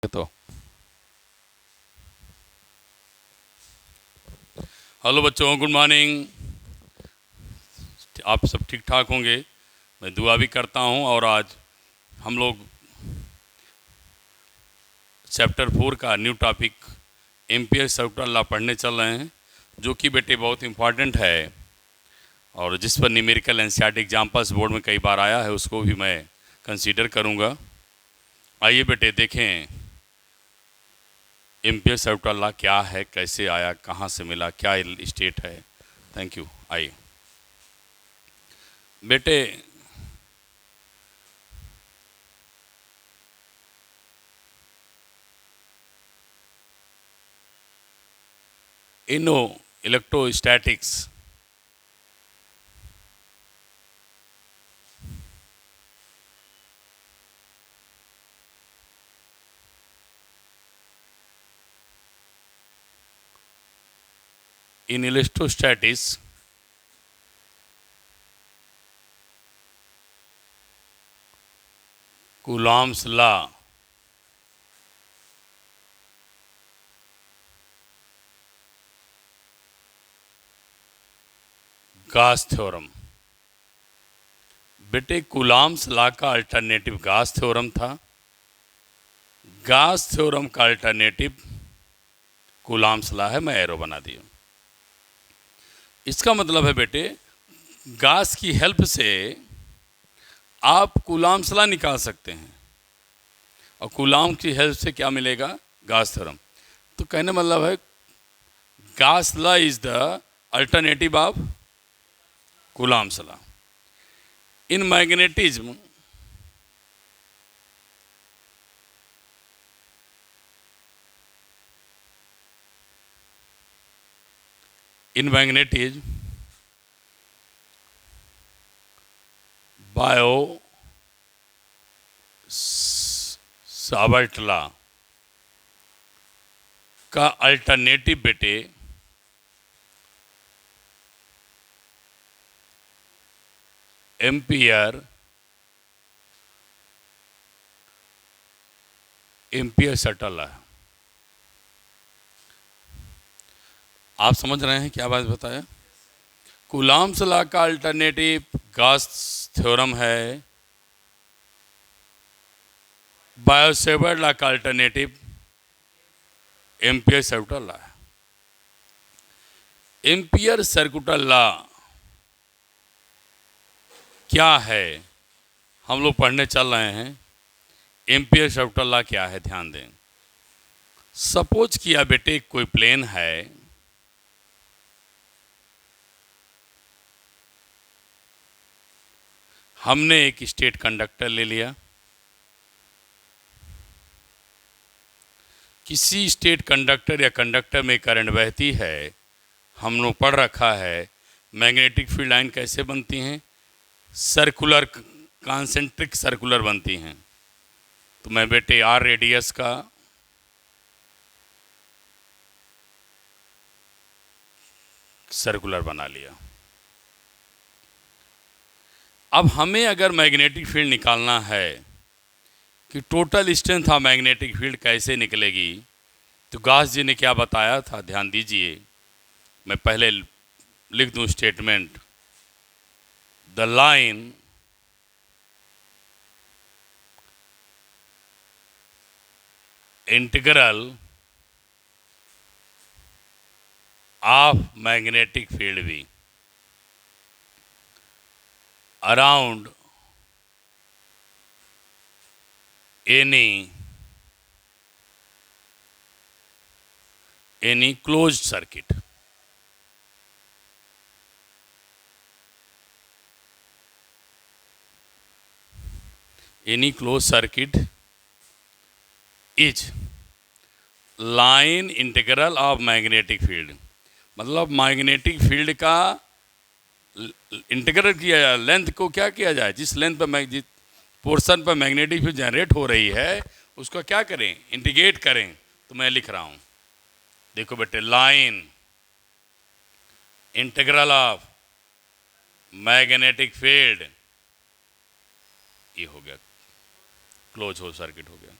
तो हेलो बच्चों, good morning. आप सब ठीक ठाक होंगे, मैं दुआ भी करता हूं। और आज हम लोग चैप्टर 4 का new topic ampere circular law पढ़ने चल रहे हैं, जो कि बेटे बहुत इम्पॉर्टेंट है और जिस पर न्यूमेरिकल एनसीईआरटी एग्जाम्पल्स बोर्ड में कई बार आया है, उसको भी मैं कंसीडर करूंगा। आइए बेटे देखें एम्पियर सर्कुलर लॉ क्या है, कैसे आया, कहाँ से मिला, क्या स्टेट है। Thank you. आइए बेटे, इनो electrostatics in electrostatics Coulomb's law Gauss theorem. बेटे कूलॉम्स लॉ का अल्टरनेटिव गास थ्योरम था। गास थ्योरम का अल्टरनेटिव कूलॉम्स लॉ है। मैं एरो बना दिया। इसका मतलब है बेटे, गास की हेल्प से आप कूलॉम्स लॉ निकाल सकते हैं और कूलॉम की हेल्प से क्या मिलेगा, गास थ्योरम। तो कहने मतलब है गास law is the alternative of Coulomb's law in magnetism. In magnetism, Biot Savart law का अल्टरनेटिव बेटे एम्पियर एम्पियर सर्कुलर लॉ है। आप समझ रहे हैं क्या बात बताया? कूलॉम्स लॉ का अल्टरनेटिव गास थ्योरम है, बायो सावर्ट लॉ का अल्टरनेटिव एम्पियर सर्कुलर लॉ है। एम्पियर सर्कुलर लॉ क्या है, हम लोग पढ़ने चल रहे हैं। एम्पियर सर्कुलर लॉ क्या है, ध्यान दें। सपोज किया बेटे कोई प्लेन है, हमने एक स्टेट कंडक्टर ले लिया। किसी स्टेट कंडक्टर या कंडक्टर में करंट बहती है, हम लोग पढ़ रखा है मैग्नेटिक फील्ड लाइन कैसे बनती हैं, सर्कुलर, कॉन्सेंट्रिक सर्कुलर बनती हैं। तो मैं बेटे आर रेडियस का सर्कुलर बना लिया। अब हमें अगर मैग्नेटिक फील्ड निकालना है कि total strength of magnetic field कैसे निकलेगी, तो गास जी ने क्या बताया था, ध्यान दीजिए। मैं पहले लिख दूं statement. The line integral of magnetic field भी around any closed circuit, any closed circuit is line integral of magnetic field। मतलब मैग्नेटिक फील्ड का इंटीग्रल किया जाए, लेंथ को क्या किया जाए, जिस लेंथ पर जिस पोर्शन पर मैग्नेटिक फील्ड जनरेट हो रही है उसको क्या करें, इंटीग्रेट करें। तो मैं लिख रहा हूं, देखो बेटे, line integral of magnetic field, ये हो गया, क्लोज हो सर्किट हो गया।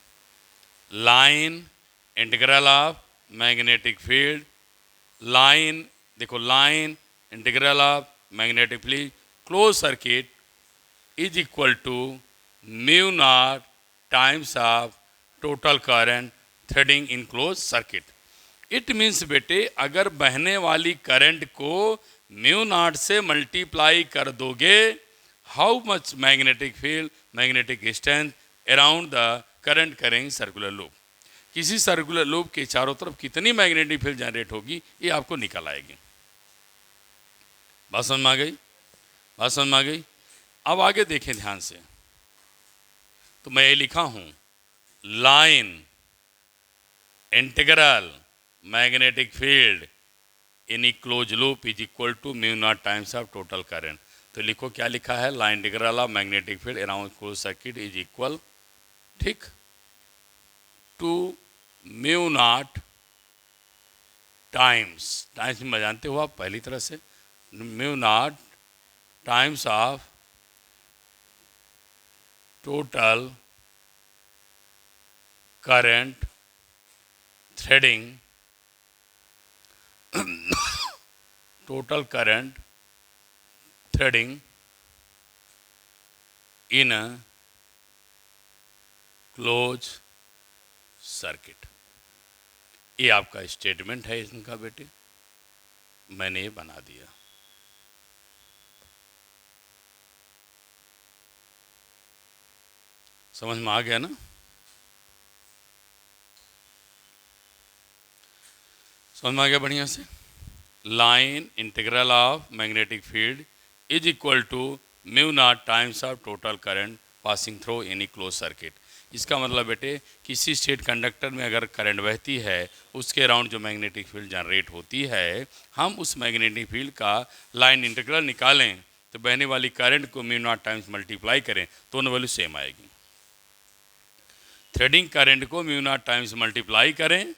Line integral of magnetic field, line देखो, line integral of magnetic field close circuit is equal to mu naught times of total current threading in close circuit. It means बेटे, अगर बहने वाली करंट को mu naught से multiply कर दोगे, how much magnetic field, magnetic strength around the current करेंगे circular loop, किसी सर्कुलर लूप के चारों तरफ कितनी मैग्नेटिक फील्ड जनरेट होगी, ये आपको निकल आएगी। बात समझ में आ गई? बात समझ में आ गई? अब आगे देखें ध्यान से, तो मैं ये लिखा हूं, line integral magnetic field in a close loop is equal to mu naught times of total current. तो लिखो क्या लिखा है, line integral of magnetic field around close circuit is equal, ठीक, to mu naught times, times में जानते हो आप पहली तरह से, mu naught times of total current threading, total current threading in a close circuit. ये आपका स्टेटमेंट है इनका बेटे, मैंने ये बना दिया। समझ में आ गया ना? समझ में आ गया बढ़िया से? Line integral of magnetic field is equal to mu naught times of total current passing through any close circuit. इसका मतलब बेटे, किसी स्टेट कंडक्टर में अगर करंट बहती है, उसके अराउंड जो मैग्नेटिक फील्ड जनरेट होती है, हम उस मैग्नेटिक फील्ड का लाइन इंटीग्रल निकालें तो बहने वाली करंट को म्यू नॉट टाइम्स मल्टीप्लाई करें, दोनों वैल्यू सेम आएगी। थ्रेडिंग करंट को म्यू नॉट टाइम्स मल्टीप्लाई करें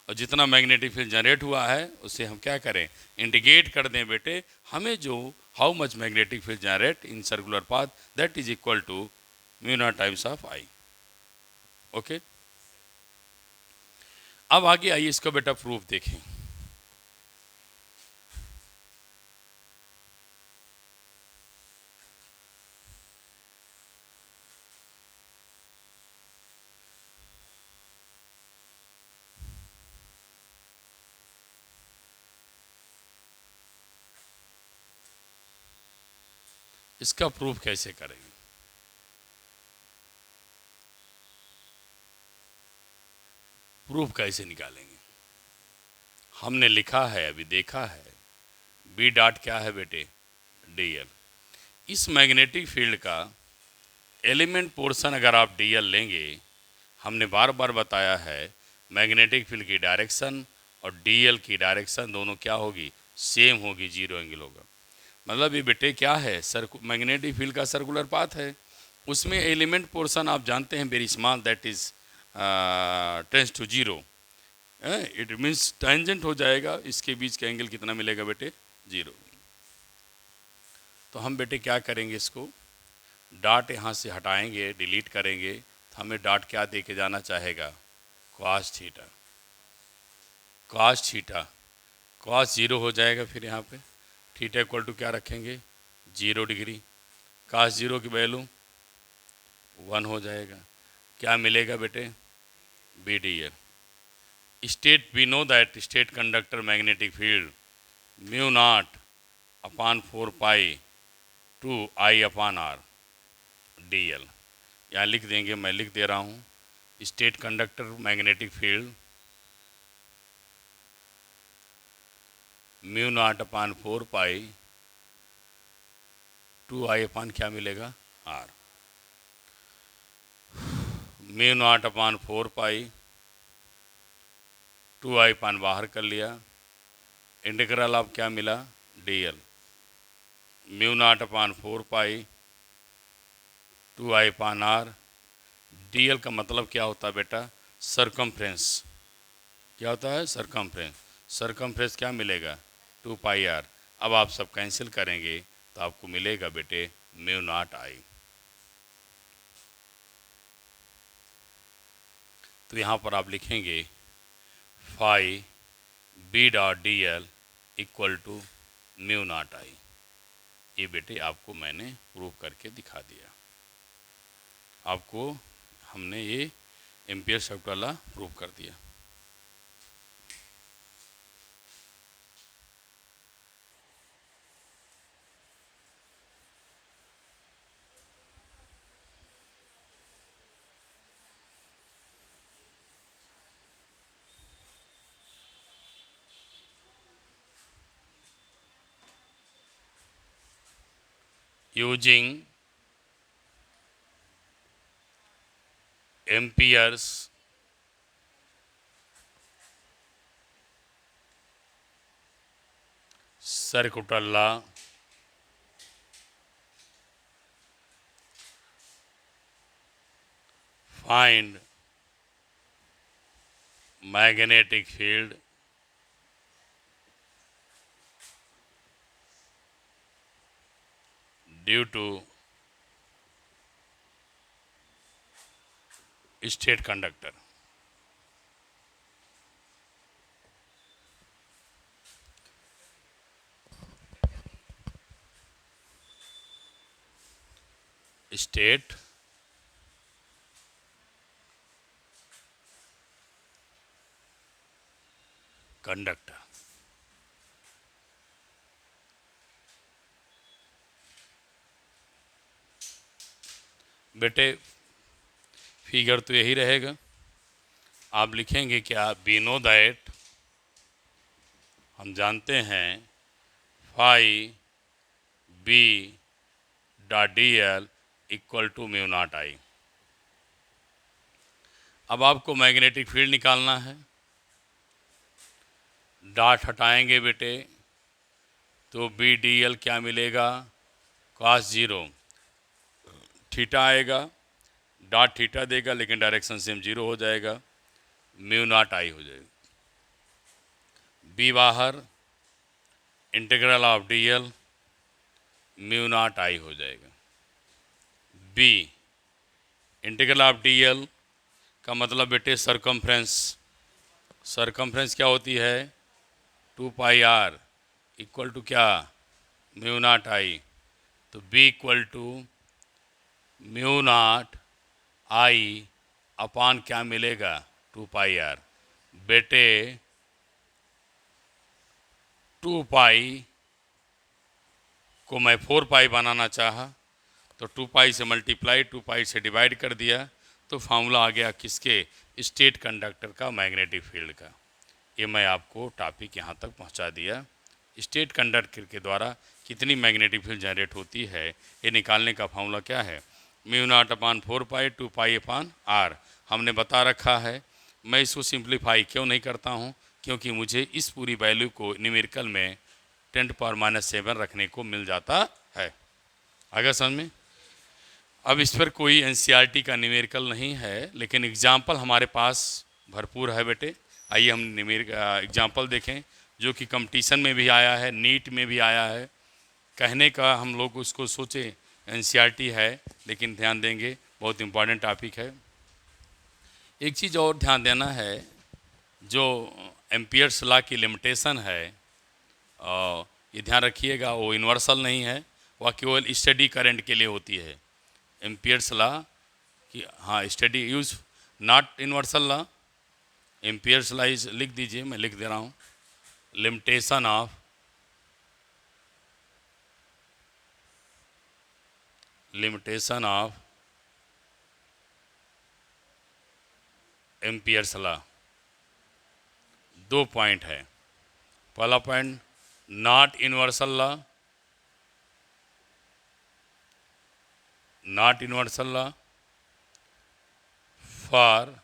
और जितना मैग्नेटिक फील्ड जनरेट हुआ है उससे हम क्या करें, इंडिकेट कर दें बेटे, हमें जो how much magnetic field generate in circular path that is equal to mu naught times of I. Okay, अब आगे आइए इसका बेटा प्रूफ देखें। इसका प्रूफ कैसे करेंगे? प्रूफ कैसे निकालेंगे? हमने लिखा है, अभी देखा है, बी डॉट क्या है बेटे, डी एल। इस मैग्नेटिक फील्ड का एलिमेंट पोर्शन अगर आप डी एल लेंगे, हमने बार बार बताया है मैग्नेटिक फील्ड की डायरेक्शन और डी एल की डायरेक्शन दोनों क्या होगी, सेम होगी, जीरो एंगल होगा। मतलब ये बेटे क्या है, मैग्नेटिक फील्ड का सर्कुलर पाथ है, उसमें एलिमेंट पोर्शन आप जानते हैं very small, that is tends to zero. It means tangent हो जाएगा, इसके बीच का एंगल कितना मिलेगा बेटे, जीरो। तो हम बेटे क्या करेंगे, इसको डॉट यहाँ से हटाएंगे, डिलीट करेंगे, तो हमें डॉट क्या दे के जाना चाहेगा, cos theta. Cos theta, cos zero हो जाएगा, फिर यहाँ पे थीटा इक्वल टू क्या रखेंगे, 0 डिग्री। कॉस जीरो की वैल्यू 1 हो जाएगा। क्या मिलेगा बेटे, B D L. Straight, we know that straight conductor magnetic field mu naught upon 4 pi two I upon R D L. यहाँ लिख देंगे, मैं लिख दे रहा हूँ, straight conductor magnetic field mu naught upon 4 pi two I upon क्या मिलेगा, R. Mu naught upon 4 pi two I upon बाहर कर लिया, इंटीग्रल ऑफ क्या मिला, D L. Mu naught upon 4 pi two I upon R. D L का मतलब क्या होता है बेटा, सरकमफ्रेंस। क्या होता है, सरकमफ्रेंस। सरकमफ्रेंस क्या मिलेगा, 2 पाई आर। अब आप सब कैंसिल करेंगे तो आपको मिलेगा बेटे म्यू नॉट आई। तो यहाँ पर आप लिखेंगे phi B dot D L equal to mu naught I. ये बेटे आपको मैंने प्रूव करके दिखा दिया। आपको हमने ये एम्पियर शब्द वाला प्रूव कर दिया। using amperes circuital law, find magnetic field due to state conductor। State conductor. बेटे फिगर तो यही रहेगा। आप लिखेंगे क्या, वी नो दैट, हम जानते हैं phi B dot D L equal to mu naught I. अब आपको मैग्नेटिक फील्ड निकालना है। डॉट हटाएंगे बेटे तो बी डी एल क्या मिलेगा, cos 0 थीटा आएगा, डॉट थीटा देगा लेकिन डायरेक्शन सेम 0 हो जाएगा, म्यू नॉट आई हो जाएगा। बी बाहर, integral of D L mu naught I हो जाएगा। B integral of D L का मतलब बेटे सरकमफ्रेंस। सरकमफ्रेंस क्या होती है, 2 पाई आर इक्वल टू क्या, म्यू नॉट आई। तो B equal to mu naught I upon क्या मिलेगा, 2 पाई आर। बेटे 2 पाई को मैं 4 पाई बनाना चाहा तो 2 पाई से मल्टीप्लाई 2 पाई से डिवाइड कर दिया तो फार्मूला आ गया किसके, स्टेट कंडक्टर का मैग्नेटिक फील्ड का। ये मैं आपको टॉपिक यहाँ तक पहुँचा दिया। स्टेट कंडक्टर के द्वारा कितनी मैग्नेटिक फील्ड जनरेट होती है ये निकालने का फार्मूला क्या है, mu naught upon 4 pi 2 pi upon R हमने बता रखा है। मैं इसको सिंप्लीफाई क्यों नहीं करता हूँ, क्योंकि मुझे इस पूरी वैल्यू को न्यूमेरिकल में 10⁻⁷ रखने को मिल जाता है। आगे समझ में। अब इस पर कोई एनसीईआरटी का न्यूमेरिकल नहीं है, लेकिन एग्जाम्पल हमारे पास भरपूर है बेटे। आइए हम न्यूमेरिकल एग्जाम्पल देखें जो कि कंपटीशन में भी आया है, नीट में भी आया है। कहने का हम लोग उसको सोचे एनसीईआरटी है, लेकिन ध्यान देंगे बहुत इम्पॉर्टेंट टॉपिक है। एक चीज़ और ध्यान देना है, जो एम्पियर्स लॉ की लिमिटेशन है ये ध्यान रखिएगा, वो यूनिवर्सल नहीं है, वह केवल स्टडी करंट के लिए होती है। एम्पियर्स लॉ की हाँ study use not universal law. Ampere's law is, लिख दीजिए, मैं लिख दे रहा हूँ, limitation of Ampere's law. 2 point है। पहला point, not universal law, not universal law for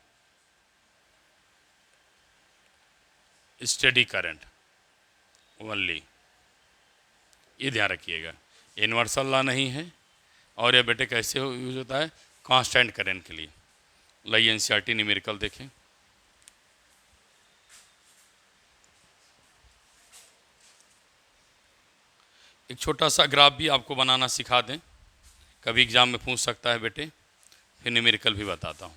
study current only. ये ध्यान रखिएगा, यूनिवर्सल लॉ नहीं है। और ये बेटे कैसे यूज होता है, कांस्टेंट करंट के लिए। लाइए एनसीईआरटी न्यूमेरिकल देखें। एक छोटा सा ग्राफ भी आपको बनाना सिखा दें, कभी एग्जाम में पूछ सकता है बेटे, फिर न्यूमेरिकल भी बताता हूँ।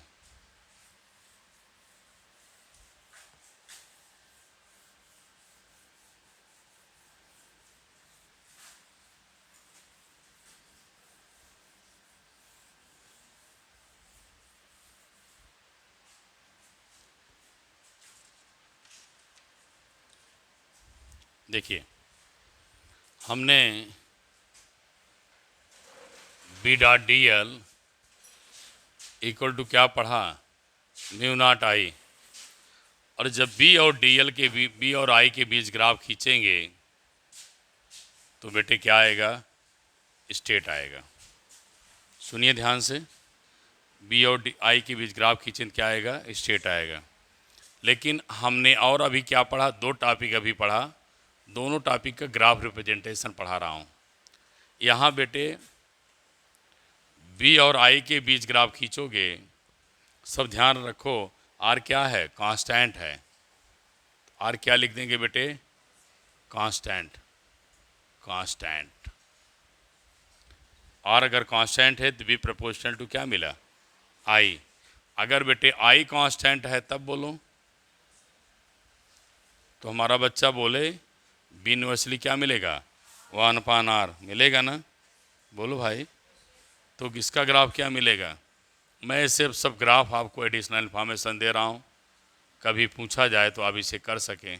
देखिए, हमने B dot D L equal to क्या पढ़ा, म्यू नॉट आई। और जब बी और डी एल के बी और आई के बीच ग्राफ खींचेंगे तो बेटे क्या आएगा, स्टेट आएगा। सुनिए ध्यान से, बी और आई के बीच ग्राफ खींचें क्या आएगा, स्टेट आएगा। लेकिन हमने और अभी क्या पढ़ा, दो टॉपिक अभी पढ़ा, दोनों टॉपिक का ग्राफ रिप्रेजेंटेशन पढ़ा रहा हूँ। यहाँ बेटे बी और आई के बीच ग्राफ खींचोगे, सब ध्यान रखो, आर क्या है, कांस्टेंट है। आर क्या लिख देंगे बेटे, कांस्टेंट। कांस्टेंट आर अगर कांस्टेंट है तो बी प्रोपोर्शनल टू क्या मिला, आई। अगर बेटे आई कांस्टेंट है तब बोलो, तो हमारा बच्चा बोले बी इनवर्सली क्या मिलेगा, 1/r मिलेगा ना, बोलो भाई। तो किसका ग्राफ क्या मिलेगा। मैं सिर्फ सब ग्राफ आपको एडिशनल इन्फॉर्मेशन दे रहा हूँ, कभी पूछा जाए तो आप इसे कर सकें।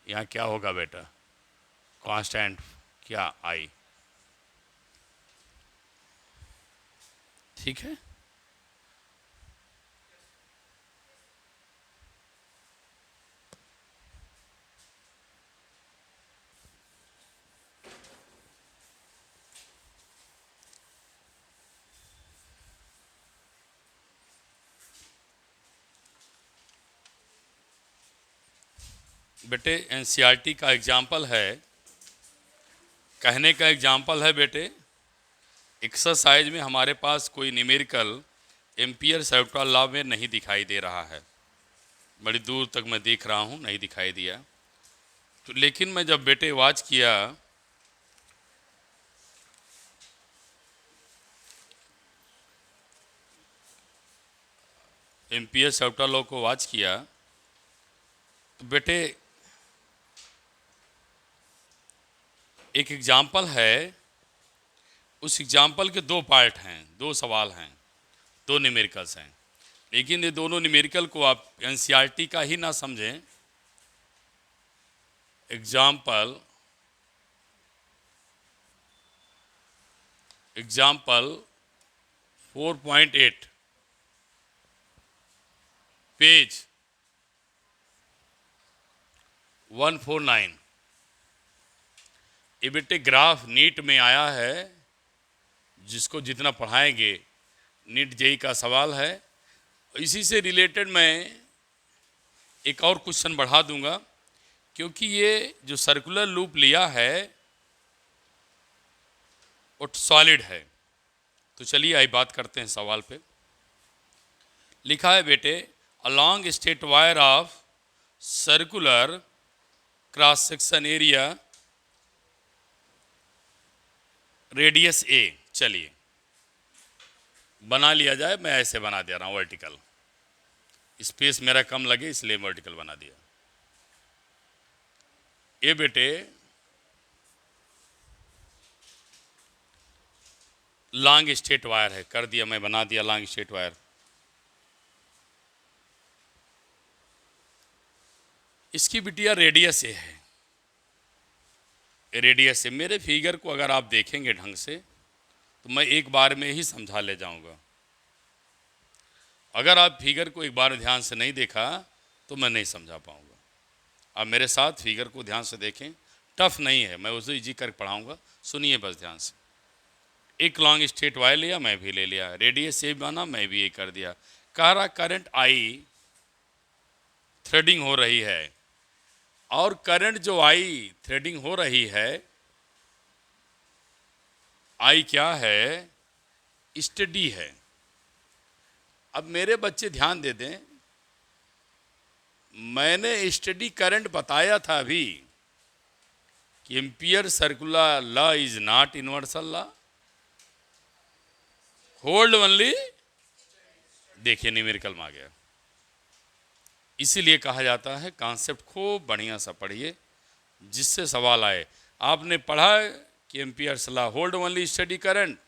यहाँ क्या होगा बेटा, कांस्टेंट क्या, आई। ठीक है, बेटे एनसीईआरटी का एग्जाम्पल है, कहने का एग्जाम्पल है बेटे, एक्सरसाइज में हमारे पास कोई न्यूमेरिकल एम्पियर सर्कुलर लॉ में नहीं दिखाई दे रहा है, बड़ी दूर तक मैं देख रहा हूँ नहीं दिखाई दिया। तो लेकिन मैं जब बेटे वॉच किया, एम्पियर सर्कुलर लॉ को वॉच किया, तो बेटे एक एग्जाम्पल है, उस एग्जाम्पल के दो पार्ट हैं, दो सवाल हैं, दो न्यूमेरिकल्स हैं। लेकिन ये दोनों न्यूमेरिकल को आप एनसीईआरटी का ही ना समझें। एग्जाम्पल 4.8 पेज 149, ये बेटे ग्राफ नीट में आया है, जिसको जितना पढ़ाएंगे, नीट जेई का सवाल है। इसी से रिलेटेड मैं एक और क्वेश्चन बढ़ा दूंगा, क्योंकि ये जो सर्कुलर लूप लिया है वो सॉलिड है। तो चलिए आई बात करते हैं सवाल पे। लिखा है बेटे, along straight wire of circular cross section area radius a. चलिए बना लिया जाए, मैं ऐसे बना दे रहा हूँ वर्टिकल, स्पेस मेरा कम लगे इसलिए वर्टिकल बना दिया। ये बेटे लॉन्ग स्ट्रेट वायर है, कर दिया, मैं बना दिया लॉन्ग स्ट्रेट वायर। इसकी बिटिया रेडियस ए है, रेडियस ए। मेरे फिगर को अगर आप देखेंगे ढंग से तो मैं एक बार में ही समझा ले जाऊंगा। अगर आप फिगर को एक बार ध्यान से नहीं देखा तो मैं नहीं समझा पाऊंगा। आप मेरे साथ फिगर को ध्यान से देखें, टफ नहीं है, मैं उसे इजी करके पढ़ाऊंगा, सुनिए बस ध्यान से। एक लॉन्ग स्ट्रेट वायर लिया, मैं भी ले लिया, रेडियस ए बना, मैं भी ये कर दिया। कह रहा करंट आई थ्रेडिंग हो रही है, और करंट जो आई थ्रेडिंग हो रही है, आई क्या है, स्टडी है। अब मेरे बच्चे ध्यान दे दें, मैंने स्टडी करंट बताया था अभी कि ampere circular law is not universal law, hold only. देखिए न्यूमेरिकल में आ गया। इसीलिए कहा जाता है कॉन्सेप्ट खूब बढ़िया सा पढ़िए जिससे सवाल आए। आपने पढ़ा कि Ampere's law hold only study current,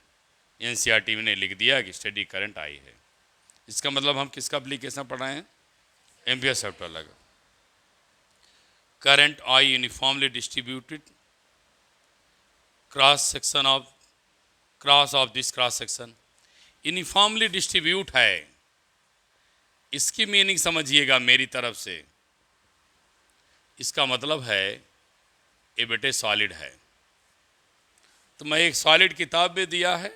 NCERT ने लिख दिया कि स्टडी करंट आई है। इसका मतलब हम किसका एप्लीकेशन पढ़ रहे हैं, ampere circular law. current I uniformly distributed cross of this cross section। Uniformly distribute है, इसकी मीनिंग समझिएगा मेरी तरफ से। इसका मतलब है ये बेटे सॉलिड है। तो मैं एक सॉलिड किताब में दिया है,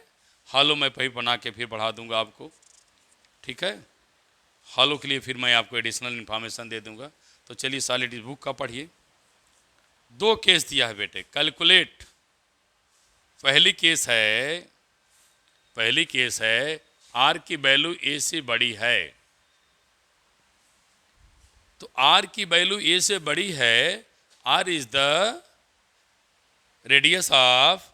हॉलो मैं पही बना के फिर पढ़ा दूंगा आपको, ठीक है। हॉलो के लिए फिर मैं आपको एडिशनल इन्फॉर्मेशन दे दूंगा। तो चलिए सॉलिड इस बुक का पढ़िए। दो केस दिया है बेटे, कैलकुलेट। पहली केस है आर की वैल्यू ए से बड़ी है। तो आर की वैल्यू ए से बड़ी है। R is the radius of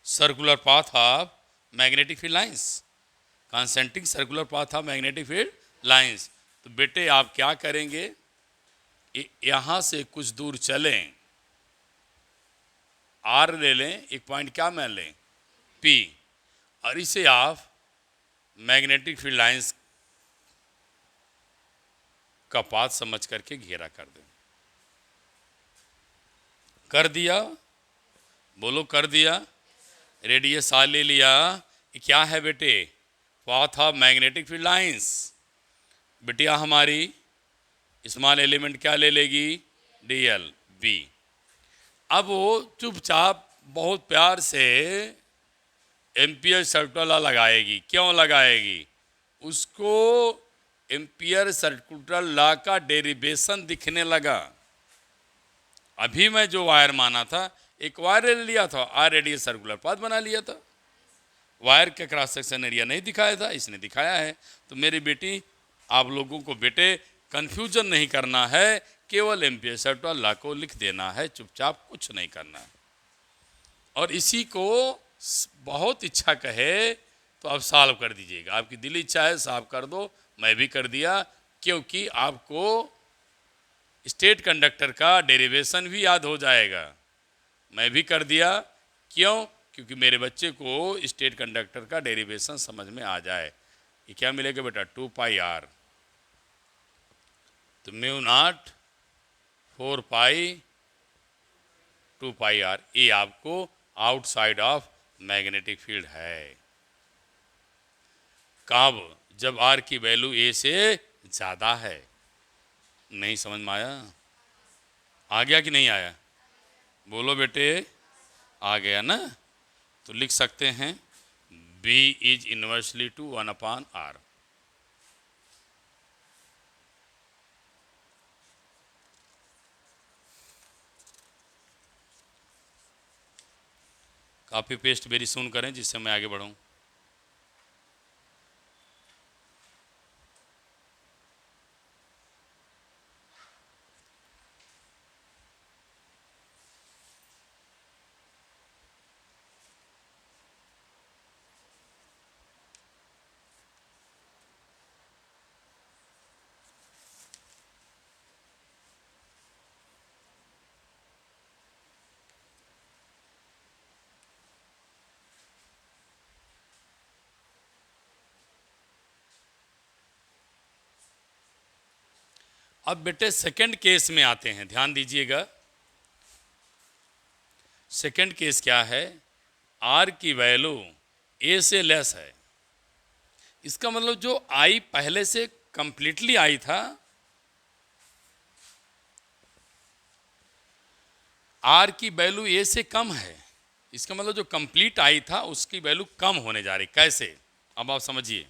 circular path of magnetic field lines, concentric circular path of magnetic field lines. तो बेटे आप क्या करेंगे, यहां से कुछ दूर चलें, आर ले लें, एक पॉइंट क्या मान लें, पी, और इसे आप मैग्नेटिक फील्ड लाइंस का पाथ समझ करके घेरा कर दें। कर दिया, बोलो कर दिया। रेडियस आर ले लिया। ये क्या है बेटे, path of magnetic field lines. बिटिया हमारी स्मॉल एलिमेंट क्या ले लेगी, डीएल बी। अब वो चुपचाप बहुत प्यार से एम्पियर सर्कुलर लगाएगी। क्यों लगाएगी, उसको एम्पियर सर्कुलर लॉ का डेरिवेशन दिखने लगा। अभी मैं जो वायर माना था, एक वायर ले लिया था, आर रेडियस सर्कुलर पाथ बना लिया था। वायर के क्रॉस सेक्शन एरिया नहीं दिखाया था, इसने दिखाया है। तो मेरी बेटी, आप लोगों को बेटे कंफ्यूजन नहीं करना है, केवल एम्पियर सर्कुलर लॉ को लिख देना है, चुपचाप कुछ नहीं करना है। और इसी को बहुत इच्छा कहे तो आप सॉल्व कर दीजिएगा। आपकी दिल इच्छा है सॉल्व कर दो, मैं भी कर दिया, क्योंकि आपको स्टेट कंडक्टर का डेरिवेशन भी याद हो जाएगा। मैं भी कर दिया, क्यों, क्योंकि मेरे बच्चे को स्टेट कंडक्टर का डेरिवेशन समझ में आ जाए। ये क्या मिलेगा बेटा, 2 पाई आर। तो mu naught 4 pi 2 pi R, ये आपको आउटसाइड ऑफ मैग्नेटिक फील्ड है। कब, जब आर की वैल्यू ए से ज़्यादा है। नहीं समझ में आ गया कि नहीं आया, बोलो बेटे, आ गया ना। तो लिख सकते हैं B is inversely to 1/r। Copy paste very सुन करें जिससे मैं आगे बढ़ूं। अब बेटे सेकंड केस में आते हैं, ध्यान दीजिएगा। सेकंड केस क्या है, आर की वैल्यू ए से लेस है। इसका मतलब जो आई पहले से कंप्लीटली आई था, आर की वैल्यू ए से कम है। इसका मतलब जो कंप्लीट आई था उसकी वैल्यू कम होने जा रही। कैसे, अब आप समझिए।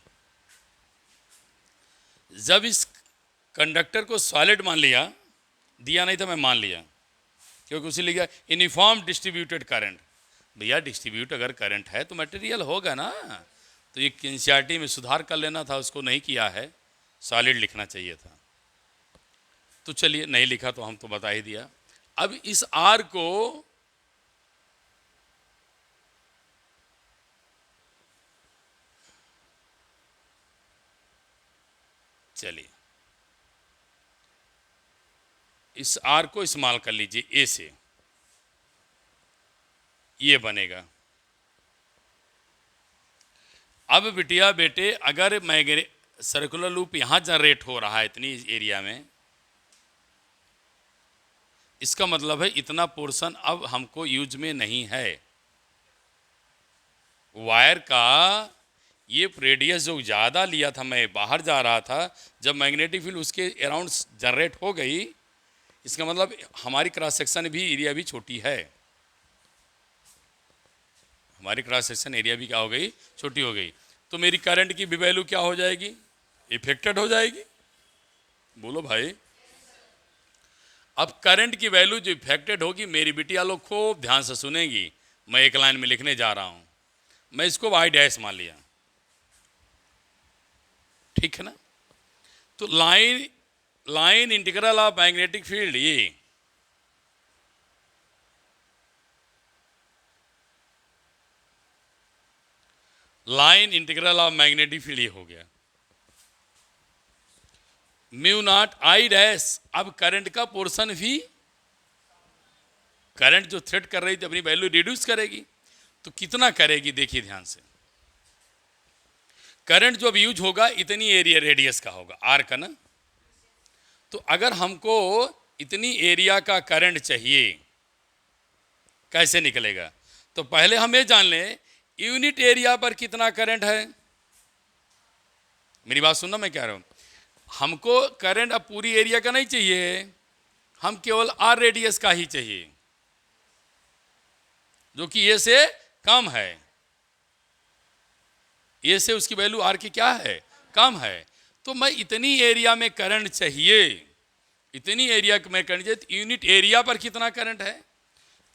जब इस कंडक्टर को सॉलिड मान लिया, दिया नहीं था, मैं मान लिया, क्योंकि उसे लिखा यूनिफॉर्म डिस्ट्रीब्यूटेड करंट। भैया डिस्ट्रीब्यूट अगर करंट है तो मटेरियल होगा ना। तो ये एनसीईआरटी में सुधार कर लेना था, उसको नहीं किया है, सॉलिड लिखना चाहिए था। तो चलिए, नहीं लिखा तो हम तो बता ही दिया। अब इस आर को चलिए इस आर को इस्तेमाल कर लीजिए ए से, ये बनेगा। अब बिटिया बेटे, अगर मैं सर्कुलर लूप यहाँ जनरेट हो रहा है इतनी एरिया में, इसका मतलब है इतना पोर्शन अब हमको यूज में नहीं है। वायर का ये रेडियस जो ज़्यादा लिया था, मैं बाहर जा रहा था, जब मैग्नेटिक फील्ड उसके अराउंड जनरेट हो गई, इसका मतलब हमारी क्रॉस सेक्शन भी एरिया भी छोटी है। हमारी क्रॉस सेक्शन एरिया भी क्या हो गई, छोटी हो गई। तो मेरी करंट की भी वैल्यू क्या हो जाएगी, इफेक्टेड हो जाएगी। बोलो भाई। अब करंट की वैल्यू जो इफेक्टेड होगी, मेरी बिटिया लोग खूब ध्यान से सुनेंगी। मैं एक लाइन में लिखने जा रहा हूं, मैं इसको वाई डैश मान लिया, ठीक है ना। तो line integral of magnetic field, ये line integral of magnetic field ये हो गया म्यू नॉट आई डैश। अब करंट का पोर्शन भी, करंट जो थ्रेड कर रही थी अपनी वैल्यू रिड्यूस करेगी, तो कितना करेगी देखिए ध्यान से। करंट जो अब यूज होगा इतनी एरिया रेडियस का होगा, आर का ना। तो अगर हमको इतनी एरिया का करंट चाहिए, कैसे निकलेगा? तो पहले हम ये जान लें यूनिट एरिया पर कितना करंट है। मेरी बात सुनना, मैं कह रहा हूं हमको करंट अब पूरी एरिया का नहीं चाहिए, हम केवल आर रेडियस का ही चाहिए, जो कि ये से कम है। ये से उसकी वैल्यू आर की क्या है, कम है। तो मैं इतनी एरिया में करंट चाहिए, इतनी एरिया में करंट चाहिए, तो यूनिट एरिया पर कितना करंट है।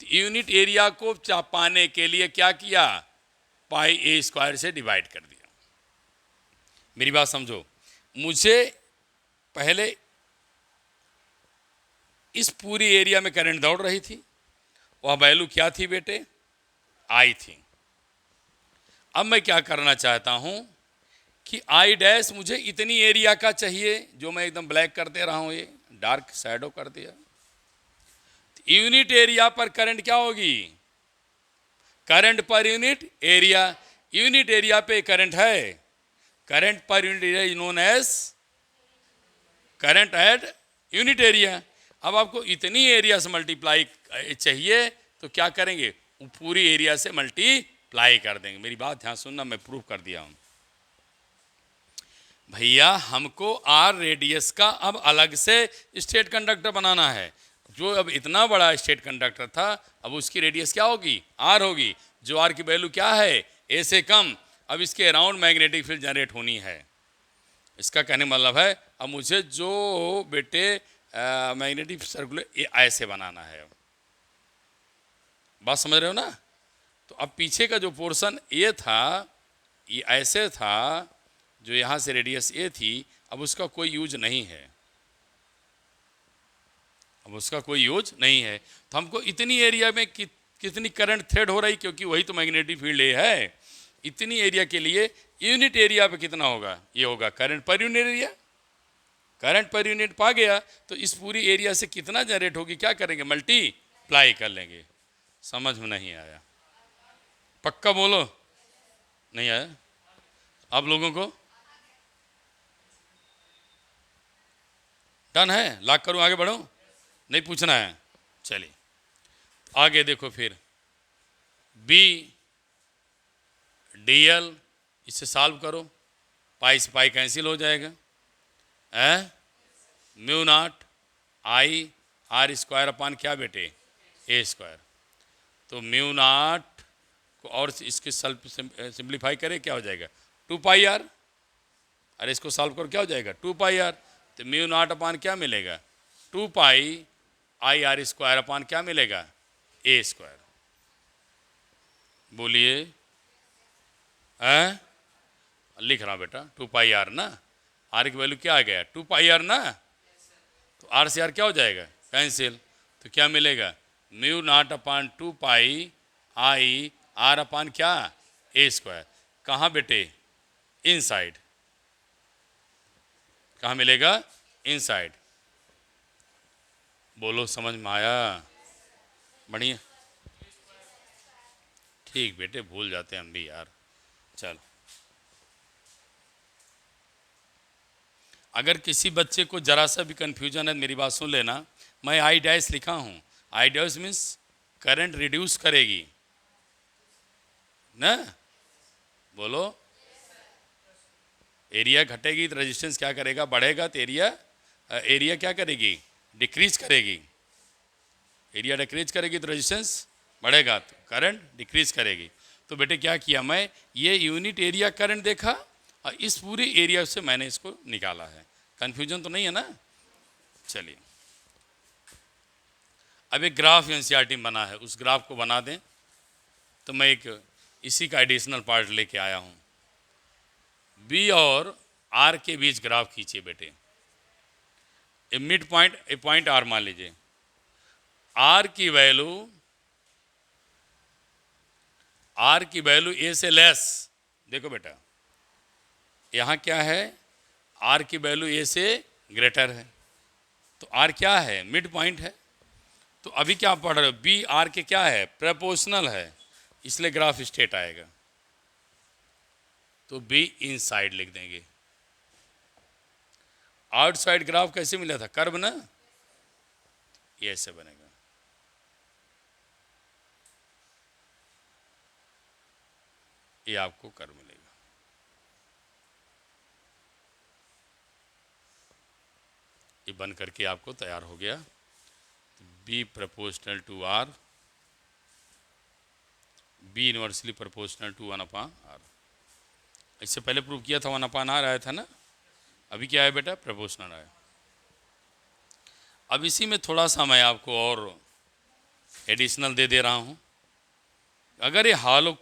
तो यूनिट एरिया को पाने के लिए क्या किया, पाई ए स्क्वायर से डिवाइड कर दिया। मेरी बात समझो, मुझे पहले इस पूरी एरिया में करंट दौड़ रही थी, वह वैल्यू क्या थी बेटे, आई थी। अब मैं क्या करना चाहता हूं कि आई डैश मुझे इतनी एरिया का चाहिए, जो मैं एकदम ब्लैक कर दे रहा हूं, ये डार्क शैडो कर दिया। यूनिट एरिया पर करंट क्या होगी, current per unit area. Unit area पे करंट है, current per unit area is known as current at unit area. अब आपको इतनी एरिया से मल्टीप्लाई चाहिए, तो क्या करेंगे, पूरी एरिया से मल्टीप्लाई कर देंगे। मेरी बात ध्यान सुनना, मैं प्रूफ कर दिया हूं भैया। हमको आर रेडियस का अब अलग से स्टेट कंडक्टर बनाना है। जो अब इतना बड़ा स्टेट कंडक्टर था, अब उसकी रेडियस क्या होगी, आर होगी, जो आर की वैल्यू क्या है, ए से कम। अब इसके अराउंड मैग्नेटिक फील्ड जनरेट होनी है। इसका कहने मतलब है अब मुझे जो बेटे मैग्नेटिक सर्कुलर ये ऐसे बनाना है। बात समझ रहे हो ना। तो अब पीछे का जो पोर्शन ए था, ये ऐसे था, जो यहाँ से रेडियस ए थी, अब उसका कोई यूज नहीं है, अब उसका कोई यूज नहीं है। तो हमको इतनी एरिया में कितनी करंट थ्रेड हो रही, क्योंकि वही तो मैग्नेटिक फील्ड ए है। इतनी एरिया के लिए यूनिट एरिया पे कितना होगा, ये होगा current per unit area. Current per unit पा गया, तो इस पूरी एरिया से कितना जनरेट होगी, क्या करेंगे, मल्टीप्लाई कर लेंगे। समझ में नहीं आया, पक्का बोलो, नहीं आया आप लोगों को? डन है, लॉक करूं, आगे बढ़ो, नहीं पूछना है। चलिए आगे देखो, फिर बी डी एल, इससे सॉल्व करो, पाई से पाई कैंसिल हो जाएगा, mu naught I R square upon क्या बेटे, ए स्क्वायर। तो म्यू नॉट को और इसके सिंप्लीफाई करें, क्या हो जाएगा, 2 पाई आर। अरे इसको सॉल्व करो, क्या हो जाएगा, 2 पाई आर। तो म्यू नॉट अपान क्या मिलेगा, 2 pi I are square upon क्या मिलेगा, ए स्क्वायर। बोलिए, लिख रहा बेटा, 2 पाई आर ना, आर की वैल्यू क्या आ गया, 2 पाई आर ना। तो आर से आर क्या हो जाएगा, कैंसिल। तो क्या मिलेगा, mu naught upon 2 pi I R upon क्या, ए स्क्वायर। कहाँ बेटे, इनसाइड। कहाँ मिलेगा, इनसाइड। बोलो, समझ में आया, बढ़िया, ठीक बेटे, भूल जाते हैं हम भी यार। चल, अगर किसी बच्चे को जरा सा भी कन्फ्यूजन है, मेरी बात सुन लेना, मैं आई डैश लिखा हूँ, I dash means current reduce करेगी ना, बोलो। एरिया घटेगी तो रेजिस्टेंस क्या करेगा, बढ़ेगा, तो एरिया क्या करेगी, डिक्रीज करेगी। एरिया डिक्रीज करेगी तो रेजिस्टेंस बढ़ेगा, तो करंट डिक्रीज करेगी। तो बेटे क्या किया, मैं ये यूनिट एरिया करंट देखा और इस पूरे एरिया से मैंने इसको निकाला है। कंफ्यूजन तो नहीं है ना। चलिए अब एक ग्राफ एनसीईआरटी में बना है, उस ग्राफ को बना दें। तो मैं एक इसी का एडिशनल पार्ट लेके आया हूँ। बी और आर के बीच ग्राफ खींचिए बेटे। A midpoint, a point R मान लीजिए। आर की वैल्यू ए से लेस, देखो बेटा यहाँ क्या है, आर की वैल्यू ए से ग्रेटर है, तो आर क्या है, मिड पॉइंट है। तो अभी क्या पढ़ रहे हो, बी आर के क्या है, प्रोपोर्शनल है, इसलिए ग्राफ स्ट्रेट आएगा। तो बी इनसाइड लिख देंगे। आउटसाइड ग्राफ कैसे मिला था, कर्व ना, ये ऐसे बनेगा। ये आपको कर्व मिलेगा। ये बन करके आपको तैयार हो गया। B proportional to R, B inversely proportional to 1/r। इससे पहले प्रूव किया था 1/r आया था ना, अभी क्या है बेटा, प्रोपोर्शनल आया। अब इसी में थोड़ा सा मैं आपको और एडिशनल दे रहा हूँ। अगर ये हॉलो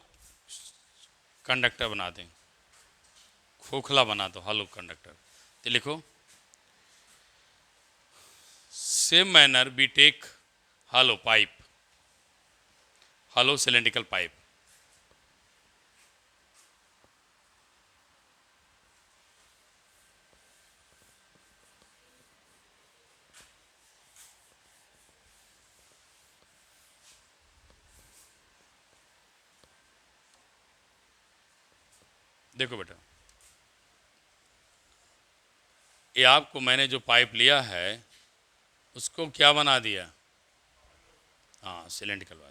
कंडक्टर बना दें, खोखला बना दो हॉलो कंडक्टर, तो लिखो same manner we take hollow pipe, hollow cylindrical pipe. देखो बेटा, ये आपको मैंने जो पाइप लिया है उसको क्या बना दिया, हाँ सिलेंड्रिकल वाला।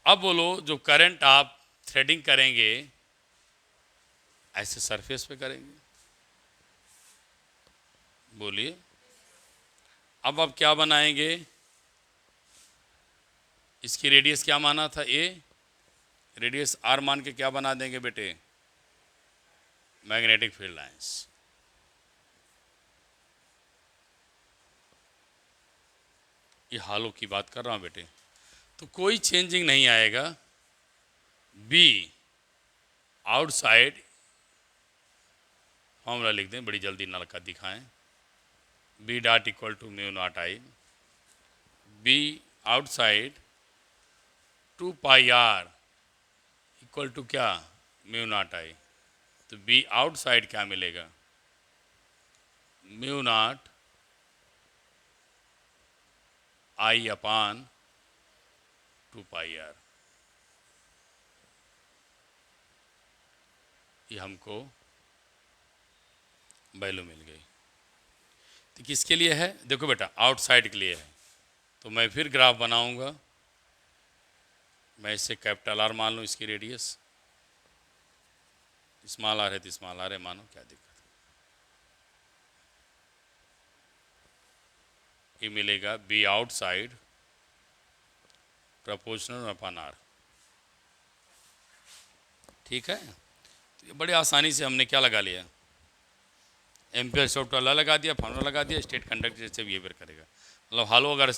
अब बोलो जो करंट आप थ्रेडिंग करेंगे ऐसे सरफेस पे करेंगे, बोलिए। अब आप क्या बनाएंगे, इसकी रेडियस क्या माना था, ए, रेडियस आर मान के क्या बना देंगे बेटे, मैग्नेटिक फील्ड लाइंस। ये हालों की बात कर रहा हूँ बेटे, तो कोई चेंजिंग नहीं आएगा। बी आउटसाइड, फॉर्मूला लिख दें, बड़ी जल्दी नलका दिखाएं। B dot equal to mu naught I, B outside 2πr equal to क्या, म्यू नॉट आई। तो बी आउटसाइड क्या मिलेगा, mu naught I upon 2πr। ये हमको वैल्यू मिल गई। तो किसके लिए है, देखो बेटा आउटसाइड के लिए है। तो मैं फिर ग्राफ बनाऊंगा, मैं इसे कैपिटल आर मान लूँ, इसकी रेडियस स्मॉल आर है तो स्मॉल आर है मानो, क्या दिक्कत है। ये मिलेगा B outside proportional upon R, ठीक है। तो ये बड़े आसानी से हमने क्या लगा लिया, एम्पियर शॉर्ट वाला लगा दिया, फॉर्मूला लगा दिया, स्टेट कंडक्टर जैसे बिहेवियर करेगा। मतलब हालो अगर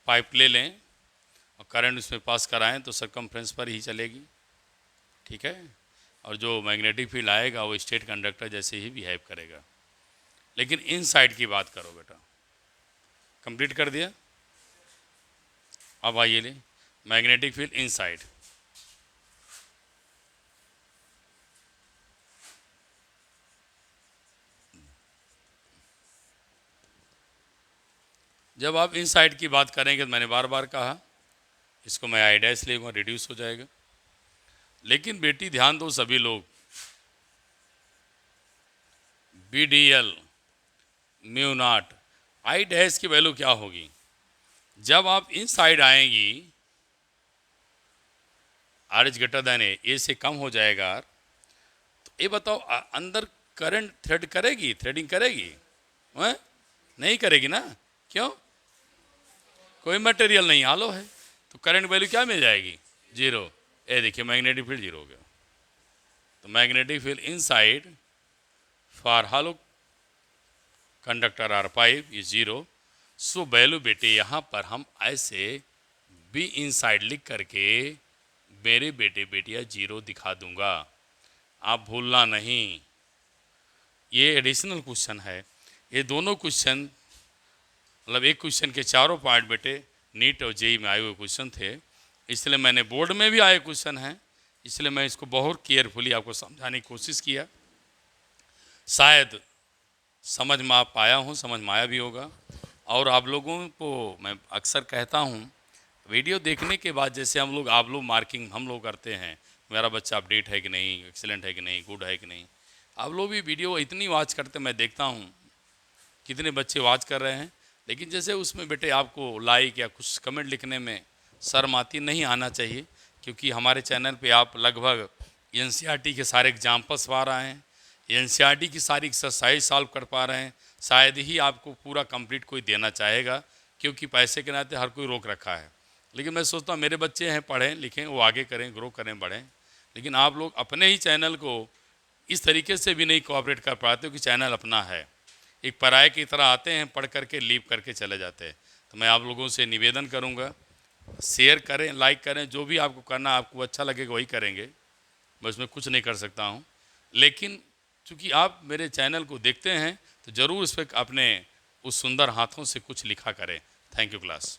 पाइप ले लें और करंट उसमें पास कराएं तो सरकमफ्रेंस पर ही चलेगी, ठीक है। और जो मैग्नेटिक फील्ड आएगा वो स्टेट कंडक्टर जैसे ही बिहेव करेगा। लेकिन इन साइड की बात करो बेटा, कंप्लीट कर दिया। अब आइए ले मैग्नेटिक फील्ड इन साइड, जब आप इन साइड की बात करेंगे तो मैंने बार बार कहा इसको मैं आई डैश लेगा, रिड्यूस हो जाएगा। लेकिन बेटी ध्यान दो सभी लोग, B D L mu naught I dash की वैल्यू क्या होगी? जब आप इन साइड आएंगी R is greater than A से कम हो जाएगा। तो ये बताओ अंदर करंट थ्रेड करेगी, थ्रेडिंग करेगी? हैं? नहीं करेगी ना। क्यों? कोई मटेरियल नहीं, आलो है, तो करंट वैल्यू क्या मिल जाएगी? जीरो। ये देखिए मैग्नेटिक फील्ड जीरो हो गया। तो magnetic field inside for hollow conductor or pipe is zero. So value बेटे यहाँ पर हम ऐसे बी इनसाइड लिख करके मेरे बेटे बेटिया जीरो दिखा दूंगा, आप भूलना नहीं। ये एडिशनल क्वेश्चन है। ये दोनों क्वेश्चन मतलब एक क्वेश्चन के चारों पार्ट बेटे नीट और जेई में आए हुए क्वेश्चन थे, इसलिए मैंने बोर्ड में भी आए क्वेश्चन हैं, इसलिए मैं इसको बहुत केयरफुली आपको समझाने की कोशिश किया। शायद समझ में आ पाया हूँ, समझ में आया भी होगा। और आप लोगों को मैं अक्सर कहता हूँ, वीडियो देखने के बाद जैसे आप लोग मार्किंग हम लोग करते हैं, मेरा बच्चा अपडेट है कि नहीं, एक्सीलेंट है कि नहीं, गुड है कि नहीं। आप लोग भी वीडियो इतनी वॉच करते, मैं देखता हूँ कितने बच्चे वॉच कर रहे हैं, लेकिन जैसे उसमें बेटे आपको लाइक या कुछ कमेंट लिखने में शर्म आती, नहीं आना चाहिए, क्योंकि हमारे चैनल पे आप लगभग एनसीईआरटी के सारे एग्जाम्पल्स पा रहे हैं, एनसीईआरटी की सारी एक्सरसाइज सॉल्व कर पा रहे हैं। शायद ही आपको पूरा कंप्लीट कोई देना चाहेगा, क्योंकि पैसे के नाते हर कोई रोक रखा है। लेकिन मैं सोचता हूँ मेरे बच्चे हैं, पढ़ें लिखें, वो आगे करें, ग्रो करें, बढ़ें। लेकिन आप लोग अपने ही चैनल को इस तरीके से भी नहीं कोऑपरेट कर पाते हो कि चैनल अपना है, एक पराये की तरह आते हैं, पढ़ करके लीव करके चले जाते हैं। तो मैं आप लोगों से निवेदन करूंगा, शेयर करें, लाइक करें, जो भी आपको करना, आपको अच्छा लगेगा वही करेंगे, मैं उसमें कुछ नहीं कर सकता हूं। लेकिन चूँकि आप मेरे चैनल को देखते हैं तो ज़रूर इस पर अपने उस सुंदर हाथों से कुछ लिखा करें। Thank you class.